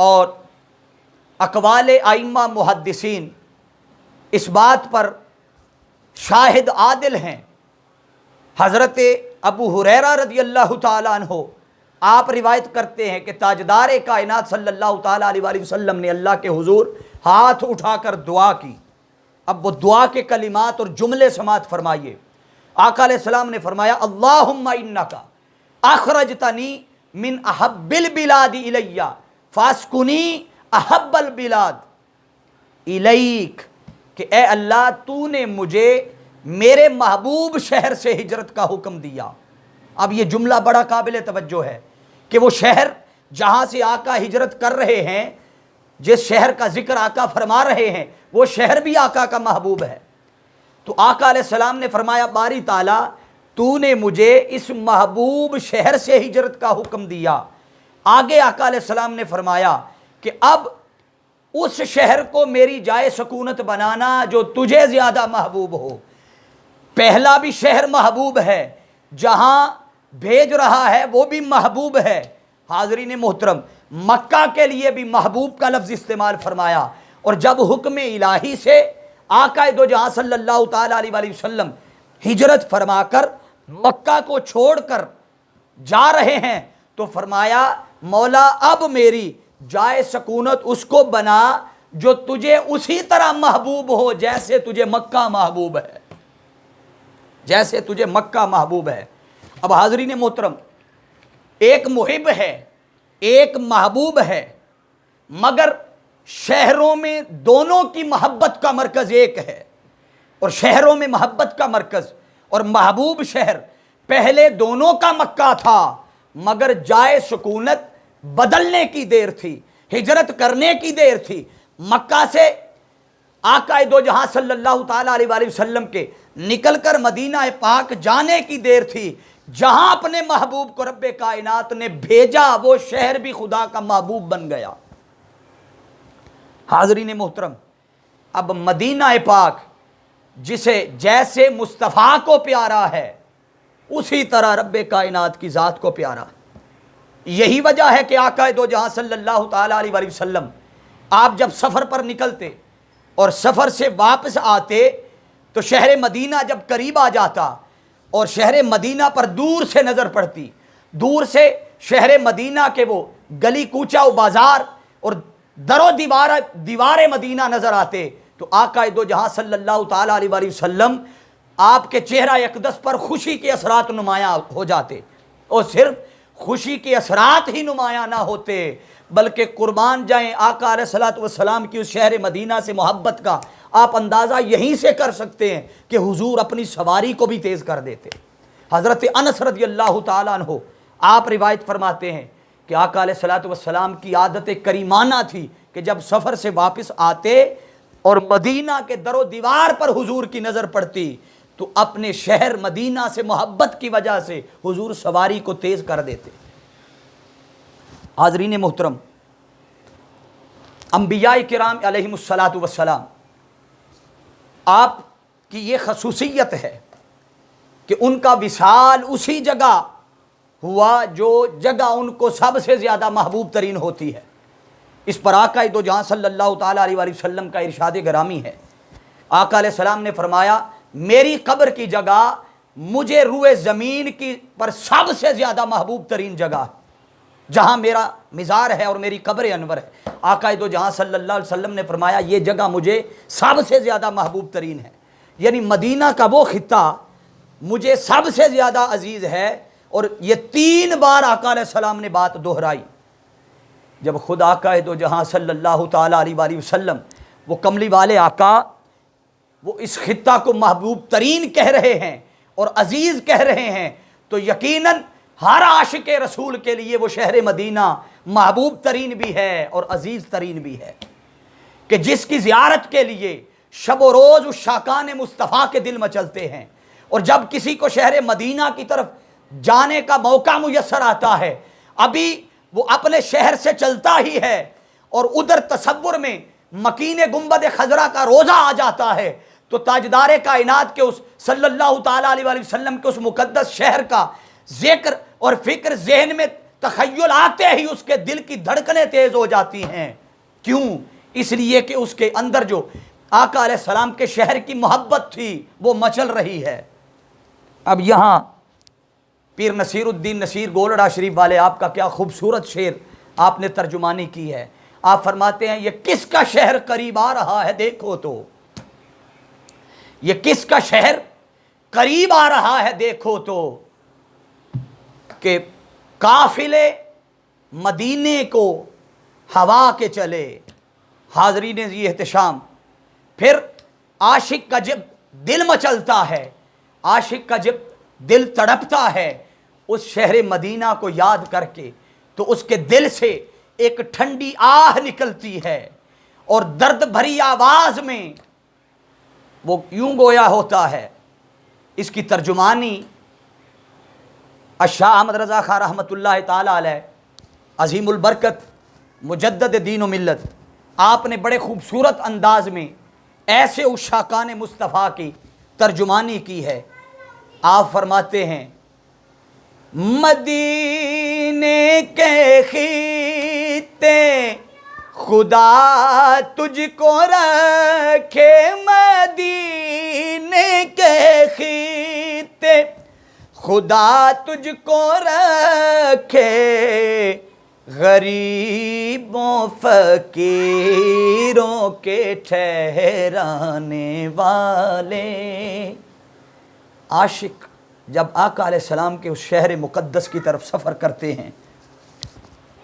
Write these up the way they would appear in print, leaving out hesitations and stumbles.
اور اقوال ائمہ محدثین اس بات پر شاہد عادل ہیں۔ حضرت ابو ہریرہ رضی اللہ تعالیٰ عنہ آپ روایت کرتے ہیں کہ تاجدار کائنات صلی اللہ تعالیٰ علیہ وآلہ وسلم نے اللہ کے حضور ہاتھ اٹھا کر دعا کی۔ اب وہ دعا کے کلمات اور جملے سماعت فرمائیے۔ آقا علیہ السلام نے فرمایا اللہم انکا اخرجتنی من احب البلاد الی فاسکنی احب البلاد الیک، کہ اے اللہ تو نے مجھے میرے محبوب شہر سے ہجرت کا حکم دیا۔ اب یہ جملہ بڑا قابل توجہ ہے کہ وہ شہر جہاں سے آقا ہجرت کر رہے ہیں، جس شہر کا ذکر آقا فرما رہے ہیں، وہ شہر بھی آقا کا محبوب ہے۔ تو آقا علیہ السلام نے فرمایا باری تعالیٰ تو نے مجھے اس محبوب شہر سے ہجرت کا حکم دیا۔ آگے آقا علیہ السلام نے فرمایا کہ اب اس شہر کو میری جائے سکونت بنانا جو تجھے زیادہ محبوب ہو۔ پہلا بھی شہر محبوب ہے، جہاں بھیج رہا ہے وہ بھی محبوب ہے۔ حاضرین محترم، مکہ کے لیے بھی محبوب کا لفظ استعمال فرمایا، اور جب حکم الہی سے آقا دو جہاں صلی اللہ تعالیٰ علیہ وآلہ وسلم ہجرت فرما کر مکہ کو چھوڑ کر جا رہے ہیں تو فرمایا مولا اب میری جائے سکونت اس کو بنا جو تجھے اسی طرح محبوب ہو جیسے تجھے مکہ محبوب ہے، جیسے تجھے مکہ محبوب ہے۔ اب حاضرین محترم، ایک محب ہے، ایک محبوب ہے، مگر شہروں میں دونوں کی محبت کا مرکز ایک ہے، اور شہروں میں محبت کا مرکز اور محبوب شہر پہلے دونوں کا مکہ تھا، مگر جائے سکونت بدلنے کی دیر تھی، ہجرت کرنے کی دیر تھی۔ مکہ سے آقا دو جہاں صلی اللہ تعالیٰ علیہ وآلہ وسلم کے نکل کر مدینہ پاک جانے کی دیر تھی۔ جہاں اپنے محبوب کو رب کائنات نے بھیجا وہ شہر بھی خدا کا محبوب بن گیا۔ حاضرین محترم، اب مدینہ پاک جسے جیسے مصطفیٰ کو پیارا ہے اسی طرح رب کائنات کی ذات کو پیارا ہے۔ یہی وجہ ہے کہ آقا دو جہاں صلی اللہ تعالیٰ علیہ وآلہ وسلم آپ جب سفر پر نکلتے اور سفر سے واپس آتے تو شہر مدینہ جب قریب آ جاتا اور شہر مدینہ پر دور سے نظر پڑتی، دور سے شہر مدینہ کے وہ گلی کوچہ و بازار اور در و دیوار مدینہ نظر آتے تو آقا دو جہاں صلی اللہ تعالیٰ علیہ وآلہ وسلم آپ کے چہرہ اقدس پر خوشی کے اثرات نمایاں ہو جاتے، اور صرف خوشی کے اثرات ہی نمایاں نہ ہوتے بلکہ قربان جائیں آقا علیہ الصلوۃ والسلام کی اس شہر مدینہ سے محبت کا آپ اندازہ یہیں سے کر سکتے ہیں کہ حضور اپنی سواری کو بھی تیز کر دیتے۔ حضرت انس رضی اللہ تعالیٰ عنہ آپ روایت فرماتے ہیں کہ آقا علیہ الصلوۃ والسلام کی عادت کریمانہ تھی کہ جب سفر سے واپس آتے اور مدینہ کے در و دیوار پر حضور کی نظر پڑتی تو اپنے شہر مدینہ سے محبت کی وجہ سے حضور سواری کو تیز کر دیتے۔ حاضرین محترم، انبیاء کرام علیہم الصلاۃ والسلام آپ کی یہ خصوصیت ہے کہ ان کا وصال اسی جگہ ہوا جو جگہ ان کو سب سے زیادہ محبوب ترین ہوتی ہے۔ اس پر آقا دو جہاں صلی اللہ تعالیٰ علیہ وآلہ وسلم کا ارشاد گرامی ہے۔ آقا علیہ السلام نے فرمایا میری قبر کی جگہ مجھے روئے زمین کی پر سب سے زیادہ محبوب ترین جگہ جہاں میرا مزار ہے اور میری قبر انور ہے۔ آقا دو جہاں صلی اللہ علیہ وسلم نے فرمایا یہ جگہ مجھے سب سے زیادہ محبوب ترین ہے، یعنی مدینہ کا وہ خطہ مجھے سب سے زیادہ عزیز ہے۔ اور یہ 3 بار آقا علیہ السلام نے بات دہرائی۔ جب خود آقا دو جہاں صلی اللہ تعالیٰ علیہ وآلہ وسلم وہ کملی والے آقا وہ اس خطہ کو محبوب ترین کہہ رہے ہیں اور عزیز کہہ رہے ہیں تو یقیناً ہر عاشق رسول کے لیے وہ شہر مدینہ محبوب ترین بھی ہے اور عزیز ترین بھی ہے، کہ جس کی زیارت کے لیے شب و روز اس شاکان مصطفیٰ کے دل مچلتے ہیں، اور جب کسی کو شہر مدینہ کی طرف جانے کا موقع میسر آتا ہے ابھی وہ اپنے شہر سے چلتا ہی ہے اور ادھر تصور میں مکین گنبد خضرا کا روزہ آ جاتا ہے تو تاجدار کائنات کے اس صلی اللہ تعالیٰ علیہ وسلم کے اس مقدس شہر کا ذکر اور فکر ذہن میں تخیل آتے ہی اس کے دل کی دھڑکنیں تیز ہو جاتی ہیں. کیوں؟ اس لیے کہ اس کے اندر جو آقا علیہ السلام کے شہر کی محبت تھی وہ مچل رہی ہے. اب یہاں پیر نصیر الدین نصیر گولڑا شریف والے آپ کا کیا خوبصورت شعر آپ نے ترجمانی کی ہے. آپ فرماتے ہیں یہ کس کا شہر قریب آ رہا ہے دیکھو تو، یہ کس کا شہر قریب آ رہا ہے دیکھو تو، کہ قافلے مدینے کو ہوا کے چلے. حاضرین یہ احتشام، پھر عاشق کا جب دل مچلتا ہے، عاشق کا جب دل تڑپتا ہے اس شہر مدینہ کو یاد کر کے، تو اس کے دل سے ایک ٹھنڈی آہ نکلتی ہے اور درد بھری آواز میں وہ یوں گویا ہوتا ہے. اس کی ترجمانی شاہ احمد رضا خان رحمۃ اللہ تعالی علیہ عظیم البرکت مجدد دین و ملت، آپ نے بڑے خوبصورت انداز میں ایسے عشاقان مصطفیٰ کی ترجمانی کی ہے. آپ فرماتے ہیں مدینے کے خطے خدا تجھ کو رکھے، مدینے کے خطے خدا تجھ کو رکھے، غریبوں فقیروں کے ٹھہرانے والے. عاشق جب آقا علیہ السلام کے اس شہر مقدس کی طرف سفر کرتے ہیں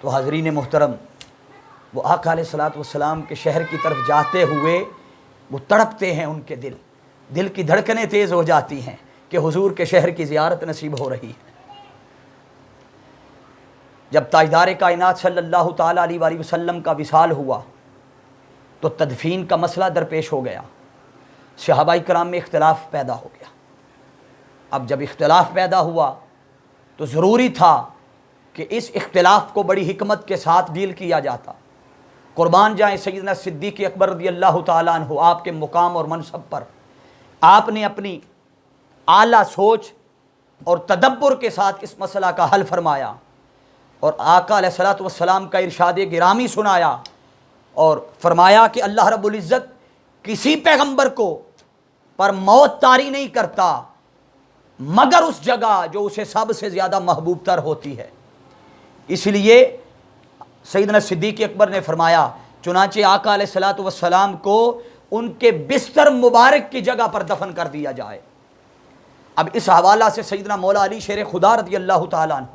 تو حاضرین محترم، وہ آقا علیہ السلام کے شہر کی طرف جاتے ہوئے وہ تڑپتے ہیں. ان کے دل کی دھڑکنیں تیز ہو جاتی ہیں کہ حضور کے شہر کی زیارت نصیب ہو رہی ہے. جب تاجدار کائنات صلی اللہ تعالیٰ علیہ وآلہ وسلم کا وصال ہوا تو تدفین کا مسئلہ درپیش ہو گیا. صحابہ کرام میں اختلاف پیدا ہو گیا. اب جب اختلاف پیدا ہوا تو ضروری تھا کہ اس اختلاف کو بڑی حکمت کے ساتھ ڈیل کیا جاتا. قربان جائیں سیدنا صدیق اکبر رضی اللہ تعالیٰ عنہ، آپ کے مقام اور منصب پر آپ نے اپنی اعلیٰ سوچ اور تدبر کے ساتھ اس مسئلہ کا حل فرمایا اور آقا علیہ السلام کا ارشاد گرامی سنایا اور فرمایا کہ اللہ رب العزت کسی پیغمبر کو پر موت طاری نہیں کرتا مگر اس جگہ جو اسے سب سے زیادہ محبوب تر ہوتی ہے. اس لیے سیدنا صدیق اکبر نے فرمایا چنانچہ آقا علیہ السلام کو ان کے بستر مبارک کی جگہ پر دفن کر دیا جائے. اب اس حوالہ سے سیدنا مولا علی شیر خدا رضی اللہ تعالیٰ عنہ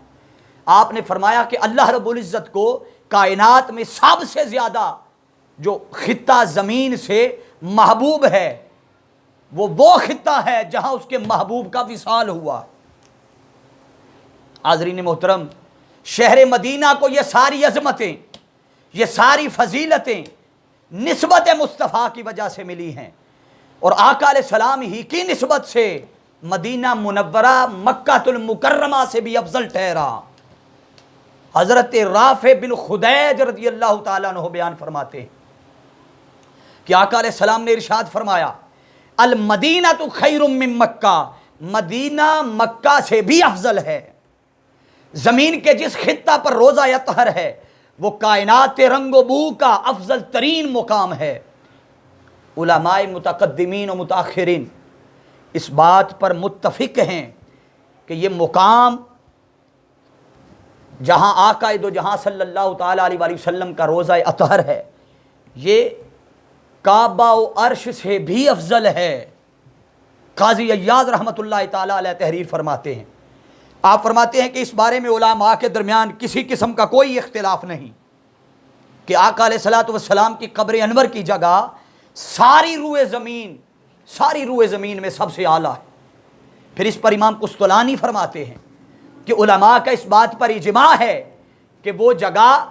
آپ نے فرمایا کہ اللہ رب العزت کو کائنات میں سب سے زیادہ جو خطہ زمین سے محبوب ہے وہ خطہ ہے جہاں اس کے محبوب کا وصال ہوا. حاضرین محترم، شہر مدینہ کو یہ ساری عظمتیں، یہ ساری فضیلتیں نسبت مصطفیٰ کی وجہ سے ملی ہیں اور آقا علیہ السلام ہی کی نسبت سے مدینہ منورہ مکہ المکرمہ سے بھی افضل ٹھہرا. حضرت رافع بن خدیج رضی اللہ تعالیٰ عنہ بیان فرماتے ہیں کہ آقا علیہ السلام نے ارشاد فرمایا المدینہ تو خیر من مکہ، مدینہ مکہ سے بھی افضل ہے. زمین کے جس خطہ پر روزہ اطہر ہے وہ کائنات رنگ و بو کا افضل ترین مقام ہے. علماء متقدمین و متاخرین اس بات پر متفق ہیں کہ یہ مقام جہاں آقا دو جہاں صلی اللہ تعالیٰ علیہ وآلہ وسلم کا روزہ اطہر ہے یہ کعبہ و عرش سے بھی افضل ہے. قاضی ایاز رحمۃ اللہ تعالیٰ علیہ تحریر فرماتے ہیں، آپ فرماتے ہیں کہ اس بارے میں علماء کے درمیان کسی قسم کا کوئی اختلاف نہیں کہ آقا علیہ السلام کی قبر انور کی جگہ ساری روئے زمین میں سب سے اعلیٰ ہے. پھر اس پر امام قسطلانی فرماتے ہیں کہ علماء کا اس بات پر اجماع ہے کہ وہ جگہ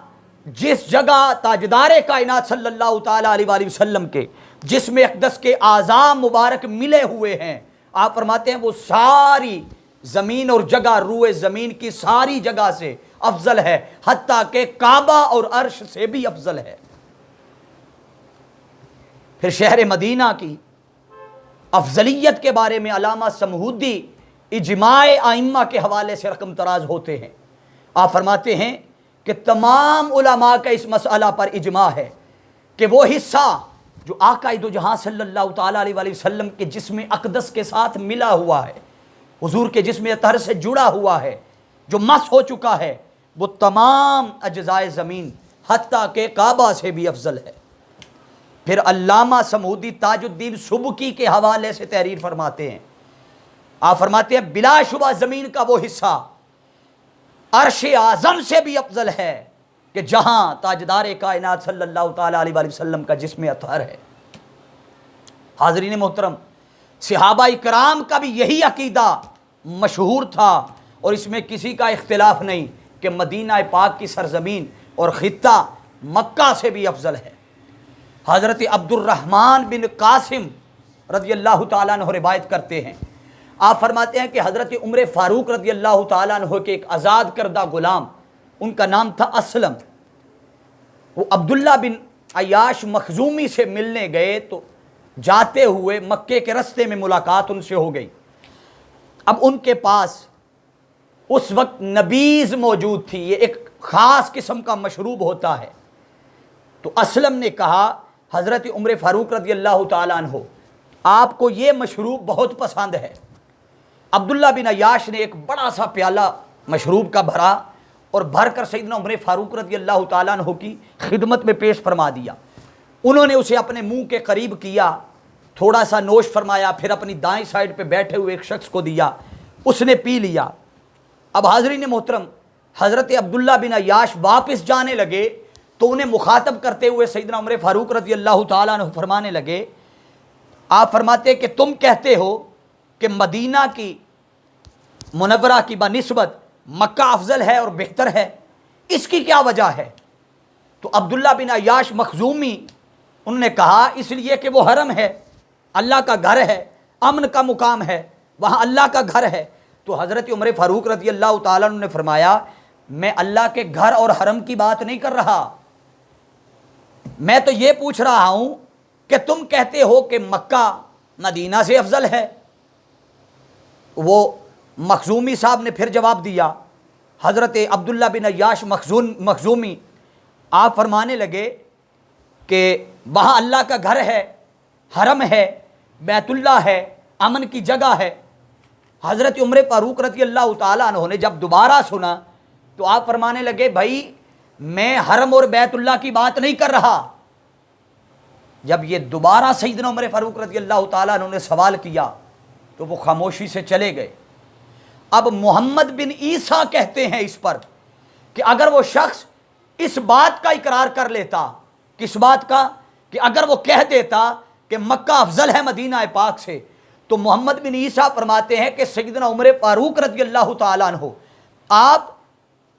جس جگہ تاجدار کائنات صلی اللہ تعالیٰ علیہ وآلہ وسلم کے جسم اقدس کے اعضاء مبارک ملے ہوئے ہیں، آپ فرماتے ہیں وہ ساری زمین اور جگہ روئے زمین کی ساری جگہ سے افضل ہے، حتیٰ کہ کعبہ اور عرش سے بھی افضل ہے. پھر شہر مدینہ کی افضلیت کے بارے میں علامہ سمہودی اجماع ائمہ کے حوالے سے رقم تراز ہوتے ہیں. آپ فرماتے ہیں کہ تمام علماء کا اس مسئلہ پر اجماع ہے کہ وہ حصہ جو آقا دو جہاں صلی اللہ تعالیٰ علیہ وآلہ وسلم کے جسم اقدس کے ساتھ ملا ہوا ہے، حضور کے جسم اطہر سے جڑا ہوا ہے، جو مس ہو چکا ہے، وہ تمام اجزائے زمین حتیٰ کہ کعبہ سے بھی افضل ہے۔ پھر علامہ سمودی تاج الدین سبکی کے حوالے سے تحریر فرماتے ہیں، آپ فرماتے ہیں بلا شبہ زمین کا وہ حصہ عرش اعظم سے بھی افضل ہے کہ جہاں تاجدار کائنات صلی اللہ تعالیٰ علیہ وآلہ وسلم کا جسم اطہر ہے۔ حاضرین محترم، صحابہ کرام کا بھی یہی عقیدہ مشہور تھا اور اس میں کسی کا اختلاف نہیں کہ مدینہ پاک کی سرزمین اور خطہ مکہ سے بھی افضل ہے۔ حضرت عبد الرحمن بن قاسم رضی اللہ تعالیٰ عنہ روایت کرتے ہیں، آپ فرماتے ہیں کہ حضرت عمر فاروق رضی اللہ تعالیٰ عنہ کے ایک آزاد کردہ غلام، ان کا نام تھا اسلم، وہ عبداللہ بن عیاش مخزومی سے ملنے گئے تو جاتے ہوئے مکے کے رستے میں ملاقات ان سے ہو گئی۔ اب ان کے پاس اس وقت نبیذ موجود تھی، یہ ایک خاص قسم کا مشروب ہوتا ہے۔ تو اسلم نے کہا حضرت عمر فاروق رضی اللہ تعالیٰ عنہ آپ کو یہ مشروب بہت پسند ہے۔ عبداللہ بن عیاش نے ایک بڑا سا پیالہ مشروب کا بھرا اور بھر کر سیدنا عمر فاروق رضی اللہ تعالیٰ عنہ کی خدمت میں پیش فرما دیا۔ انہوں نے اسے اپنے منہ کے قریب کیا، تھوڑا سا نوش فرمایا، پھر اپنی دائیں سائڈ پہ بیٹھے ہوئے ایک شخص کو دیا، اس نے پی لیا۔ اب حاضرین محترم، حضرت عبداللہ بن عیاش واپس جانے لگے تو انہیں مخاطب کرتے ہوئے سیدنا عمر فاروق رضی اللہ تعالیٰ عنہ فرمانے لگے، آپ فرماتے کہ تم کہتے ہو کہ مدینہ کی منورہ کی بنسبت مکہ افضل ہے اور بہتر ہے، اس کی کیا وجہ ہے؟ تو عبداللہ بن عیاش مخزومی انہوں نے کہا اس لیے کہ وہ حرم ہے، اللہ کا گھر ہے، امن کا مقام ہے، وہاں اللہ کا گھر ہے۔ تو حضرت عمر فاروق رضی اللہ تعالیٰ عنہ نے فرمایا میں اللہ کے گھر اور حرم کی بات نہیں کر رہا، میں تو یہ پوچھ رہا ہوں کہ تم کہتے ہو کہ مکہ مدینہ سے افضل ہے۔ وہ مخزومی صاحب نے پھر جواب دیا، حضرت عبداللہ بن عیاش مخزومی آپ فرمانے لگے کہ وہاں اللہ کا گھر ہے، حرم ہے، بیت اللہ ہے، امن کی جگہ ہے۔ حضرت عمر فاروق رضی اللہ تعالیٰ عنہ نے جب دوبارہ سنا تو آپ فرمانے لگے بھائی میں حرم اور بیت اللہ کی بات نہیں کر رہا۔ جب یہ دوبارہ سیدنا عمر فاروق رضی اللہ تعالیٰ عنہ نے سوال کیا تو وہ خاموشی سے چلے گئے۔ اب محمد بن عیسیٰ کہتے ہیں اس پر کہ اگر وہ شخص اس بات کا اقرار کر لیتا، کس بات کا؟ کہ اگر وہ کہہ دیتا کہ مکہ افضل ہے مدینہ پاک سے، تو محمد بن عیسیٰ فرماتے ہیں کہ سیدنا عمر فاروق رضی اللہ تعالیٰ عنہ آپ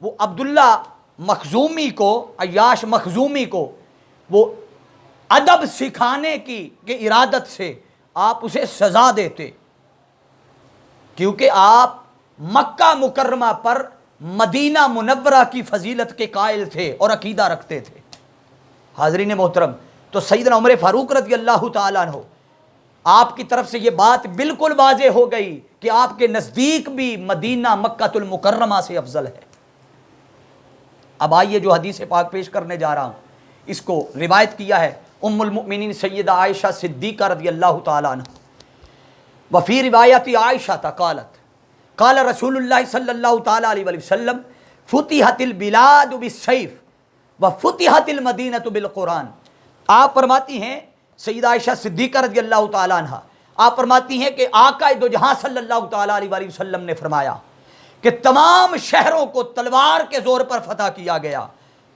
وہ عبداللہ مخزومی کو، عیاش مخزومی کو وہ ادب سکھانے کی ارادت سے آپ اسے سزا دیتے، کیونکہ آپ مکہ مکرمہ پر مدینہ منورہ کی فضیلت کے قائل تھے اور عقیدہ رکھتے تھے۔ حاضرین محترم، تو سیدنا عمر فاروق رضی اللہ تعالیٰ عنہ آپ کی طرف سے یہ بات بالکل واضح ہو گئی کہ آپ کے نزدیک بھی مدینہ مکہ المکرمہ سے افضل ہے۔ اب آئیے جو حدیث پاک پیش کرنے جا رہا ہوں، اس کو روایت کیا ہے ام المؤمنین سیدہ عائشہ صدیقہ رضی اللہ تعالیٰ عنہ۔ وفی روایت عائشہ قالت قال رسول اللہ صلی اللہ تعالیٰ علیہ وسلم فتحت البلاد بالسیف وفتحت المدینہ بالقرآن۔ آپ فرماتی ہیں سیدہ عائشہ صدیقہ رضی اللہ تعالیٰ عنہ، آپ فرماتی ہیں کہ آقا دو جہاں صلی اللہ تعالیٰ علیہ وسلم نے فرمایا کہ تمام شہروں کو تلوار کے زور پر فتح کیا گیا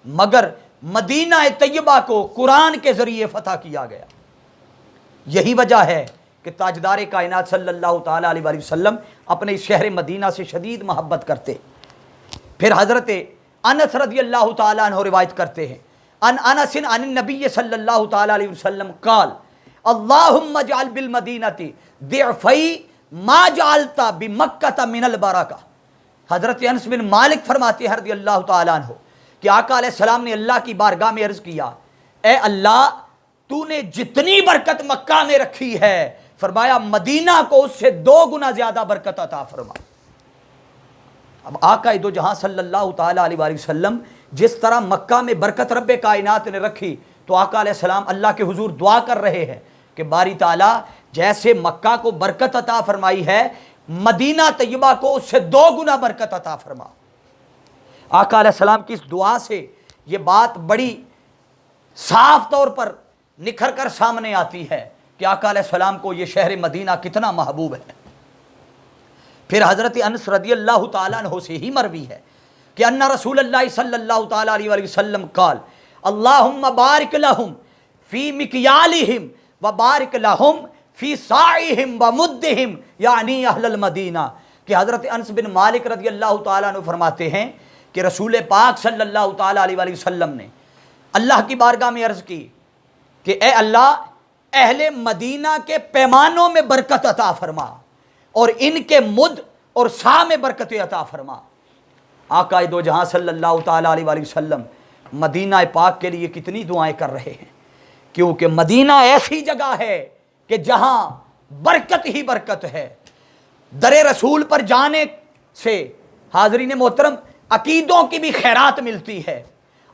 مگر مدینہ طیبہ کو قرآن کے ذریعے فتح کیا گیا۔ یہی وجہ ہے کہ تاجدار کائنات صلی اللہ تعالیٰ علیہ وسلم اپنے اس شہر مدینہ سے شدید محبت کرتے۔ پھر حضرت انس رضی اللہ تعالیٰ عنہ روایت کرتے ہیں ان انس عن النبی صلی اللہ تعالیٰ علیہ وسلم قال اللہم اجعل بالمدینۃ ضعفی ما جعلت بمکہ من البرکہ۔ حضرت انس بن مالک فرماتے ہیں رضی اللہ تعالیٰ عنہ کہ آقا علیہ السلام نے اللہ کی بارگاہ میں عرض کیا اے اللہ تو نے جتنی برکت مکہ میں رکھی ہے، فرمایا مدینہ کو اس سے 2 گنا زیادہ برکت عطا فرما۔ اب آقا دو جہاں صلی اللہ تعالیٰ علیہ وآلہ وسلم جس طرح مکہ میں برکت رب کائنات نے رکھی، تو آقا علیہ السلام اللہ کے حضور دعا کر رہے ہیں کہ باری تعالیٰ جیسے مکہ کو برکت عطا فرمائی ہے، مدینہ طیبہ کو اس سے 2 گنا برکت عطا فرما۔ آقا علیہ السلام کی اس دعا سے یہ بات بڑی صاف طور پر نکھر کر سامنے آتی ہے کہ آقا علیہ السلام کو یہ شہر مدینہ کتنا محبوب ہے۔ پھر حضرت انس رضی اللہ تعالیٰ عنہ سے ہی مروی ہے کہ ان رسول اللہ صلی اللہ تعالیٰ علیہ وآلہ وسلم قال اللہم بارک لہم فی مکیالہم وبارک لہم فی صاعہم ومدہم یعنی اہل المدینہ، کہ حضرت انس بن مالک رضی اللہ تعالیٰ عنہ فرماتے ہیں کہ رسول پاک صلی اللہ تعالیٰ علیہ وآلہ وسلم نے اللہ کی بارگاہ میں عرض کی کہ اے اللہ اہل مدینہ کے پیمانوں میں برکت عطا فرما اور ان کے مد اور سا میں برکت عطا فرما۔ آقا دو جہاں صلی اللہ تعالیٰ علیہ وآلہ وسلم مدینہ پاک کے لیے کتنی دعائیں کر رہے ہیں، کیونکہ مدینہ ایسی جگہ ہے کہ جہاں برکت ہی برکت ہے۔ در رسول پر جانے سے حاضرین محترم عقیدوں کی بھی خیرات ملتی ہے،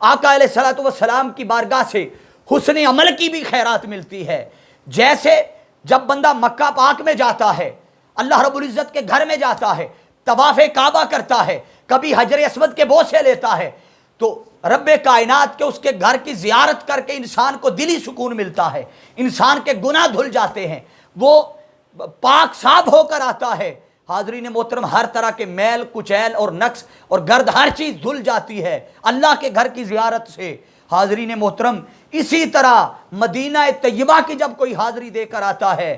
آقا علیہ الصلوۃ والسلام کی بارگاہ سے حسن عمل کی بھی خیرات ملتی ہے۔ جیسے جب بندہ مکہ پاک میں جاتا ہے، اللہ رب العزت کے گھر میں جاتا ہے، طواف کعبہ کرتا ہے، کبھی حجر اسود کے بوسے لیتا ہے، تو رب کائنات کے اس کے گھر کی زیارت کر کے انسان کو دلی سکون ملتا ہے، انسان کے گناہ دھل جاتے ہیں، وہ پاک صاف ہو کر آتا ہے۔ حاضرین محترم ہر طرح کے میل کچیل اور نقص اور گرد ہر چیز دھل جاتی ہے اللہ کے گھر کی زیارت سے۔ حاضرین محترم اسی طرح مدینہ طیبہ کی جب کوئی حاضری دے کر آتا ہے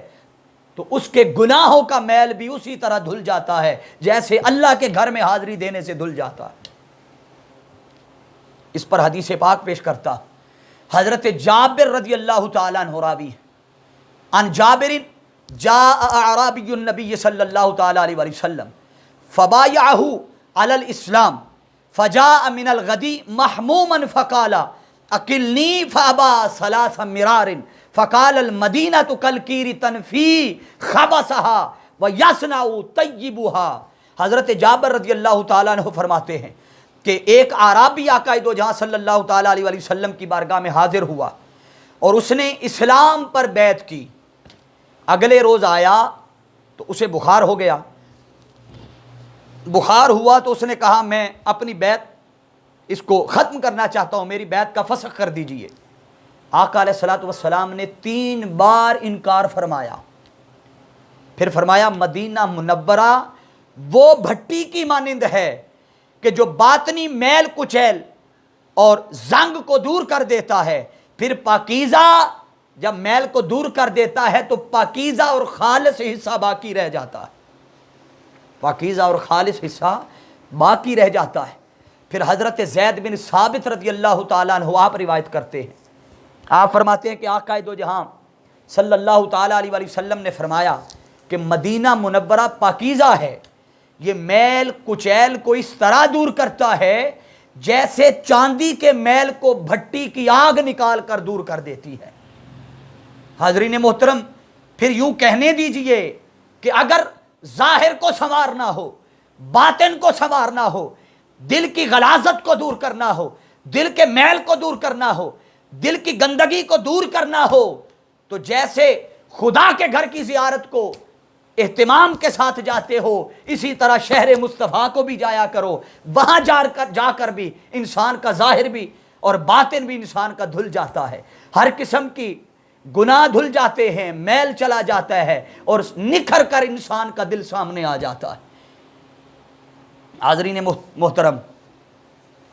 تو اس کے گناہوں کا میل بھی اسی طرح دھل جاتا ہے جیسے اللہ کے گھر میں حاضری دینے سے دھل جاتا ہے۔ اس پر حدیث پاک پیش کرتا حضرت جابر رضی اللہ تعالیٰ عنہ راوی ان جابر جاء اعرابی النبی صلی اللہ تعالیٰ علیہ وسلم فبایعہ علی الاسلام فجاء من الغدی محموما فقال اقلنی فابا ثلاث مرار فقال المدینۃ کالکیر تنفی خبثها ویصنع طیبها۔ حضرت جابر رضی اللہ تعالیٰ عنہ فرماتے ہیں کہ ایک اعرابی آقا دو جہاں صلی اللہ تعالیٰ علیہ وسلم کی بارگاہ میں حاضر ہوا اور اس نے اسلام پر بیعت کی۔ اگلے روز آیا تو اسے بخار ہو گیا، بخار ہوا تو اس نے کہا میں اپنی بیعت اس کو ختم کرنا چاہتا ہوں، میری بیعت کا فسخ کر دیجئے۔ آقا علیہ الصلوۃ والسلام نے 3 بار انکار فرمایا، پھر فرمایا مدینہ منورہ وہ بھٹی کی مانند ہے کہ جو باطنی میل کچیل اور زنگ کو دور کر دیتا ہے، پھر پاکیزہ جب میل کو دور کر دیتا ہے تو پاکیزہ اور خالص حصہ باقی رہ جاتا ہے، پاکیزہ اور خالص حصہ باقی رہ جاتا ہے۔ پھر حضرت زید بن ثابت رضی اللہ تعالیٰ عنہ آپ روایت کرتے ہیں، آپ فرماتے ہیں کہ آقا دو جہاں صلی اللہ تعالیٰ علیہ وآلہ وسلم نے فرمایا کہ مدینہ منورہ پاکیزہ ہے، یہ میل کچیل کو اس طرح دور کرتا ہے جیسے چاندی کے میل کو بھٹی کی آگ نکال کر دور کر دیتی ہے۔ حاضرین محترم پھر یوں کہنے دیجئے کہ اگر ظاہر کو سنوارنا ہو، باطن کو سنوارنا ہو، دل کی غلاظت کو دور کرنا ہو، دل کے میل کو دور کرنا ہو، دل کی گندگی کو دور کرنا ہو، تو جیسے خدا کے گھر کی زیارت کو اہتمام کے ساتھ جاتے ہو اسی طرح شہر مصطفیٰ کو بھی جایا کرو۔ وہاں جا کر بھی انسان کا ظاہر بھی اور باطن بھی انسان کا دھل جاتا ہے، ہر قسم کی گناہ دھل جاتے ہیں، میل چلا جاتا ہے اور نکھر کر انسان کا دل سامنے آ جاتا ہے۔ حاضرین محترم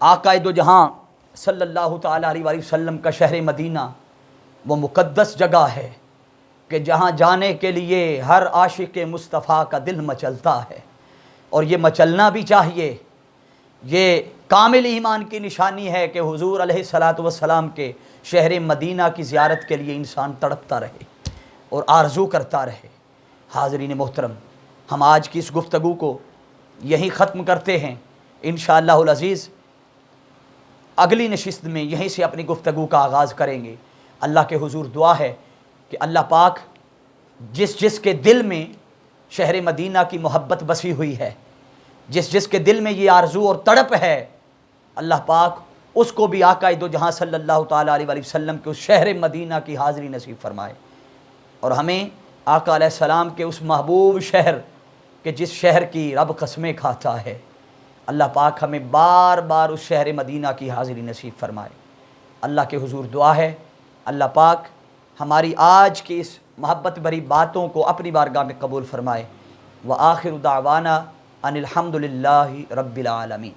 آقا دو جہاں صلی اللہ تعالیٰ علیہ وآلہ وسلم کا شہر مدینہ وہ مقدس جگہ ہے کہ جہاں جانے کے لیے ہر عاشق مصطفیٰ کا دل مچلتا ہے، اور یہ مچلنا بھی چاہیے۔ یہ کامل ایمان کی نشانی ہے کہ حضور علیہ الصلوۃ والسلام کے شہر مدینہ کی زیارت کے لیے انسان تڑپتا رہے اور آرزو کرتا رہے۔ حاضرین محترم ہم آج کی اس گفتگو کو یہیں ختم کرتے ہیں، انشاءاللہ العزیز اگلی نشست میں یہیں سے اپنی گفتگو کا آغاز کریں گے۔ اللہ کے حضور دعا ہے کہ اللہ پاک جس کے دل میں شہر مدینہ کی محبت بسی ہوئی ہے، جس کے دل میں یہ آرزو اور تڑپ ہے، اللہ پاک اس کو بھی آقا دو جہاں صلی اللہ تعالیٰ علیہ وآلہ وسلم کے اس شہر مدینہ کی حاضری نصیب فرمائے، اور ہمیں آقا علیہ السلام کے اس محبوب شہر کہ جس شہر کی رب قسمیں کھاتا ہے، اللہ پاک ہمیں بار بار اس شہر مدینہ کی حاضری نصیب فرمائے۔ اللہ کے حضور دعا ہے اللہ پاک ہماری آج کی اس محبت بھری باتوں کو اپنی بارگاہ میں قبول فرمائے۔ وآخر دعوانا ان الحمد للہ رب العالمین۔